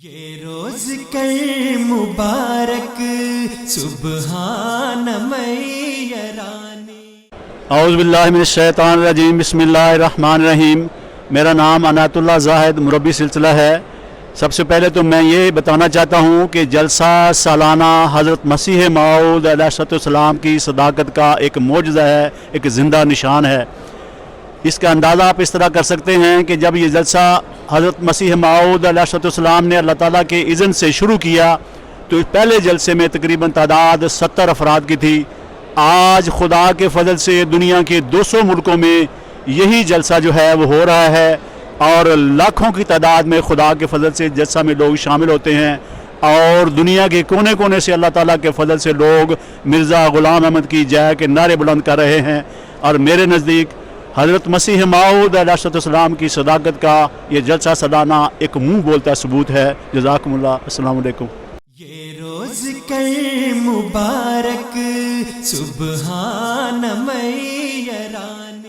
یہ روز کر مبارک سبحان میرانی۔ اعوذ باللہ من الشیطان الرجیم، بسم اللہ الرحمن الرحیم۔ میرا نام عنایت اللہ زاہد مربی سلسلہ ہے۔ سب سے پہلے تو میں یہ بتانا چاہتا ہوں کہ جلسہ سالانہ حضرت مسیح موعود علیہ السلام کی صداقت کا ایک معجزہ ہے، ایک زندہ نشان ہے۔ اس کا اندازہ آپ اس طرح کر سکتے ہیں کہ جب یہ جلسہ حضرت مسیح موعود علیہ السلام نے اللہ تعالیٰ کے اذن سے شروع کیا تو پہلے جلسے میں تقریباً تعداد 70 افراد کی تھی۔ آج خدا کے فضل سے دنیا کے 200 ملکوں میں یہی جلسہ جو ہے وہ ہو رہا ہے، اور لاکھوں کی تعداد میں خدا کے فضل سے جلسہ میں لوگ شامل ہوتے ہیں، اور دنیا کے کونے کونے سے اللہ تعالیٰ کے فضل سے لوگ مرزا غلام احمد کی جے کے نعرے بلند کر رہے ہیں۔ اور میرے نزدیک حضرت مسیح موعود علیہ السلام کی صداقت کا یہ جلسہ سالانہ ایک منہ بولتا ثبوت ہے۔ جزاکم اللہ، السلام علیکم۔ یہ روز کر مبارک سبحان میرانی۔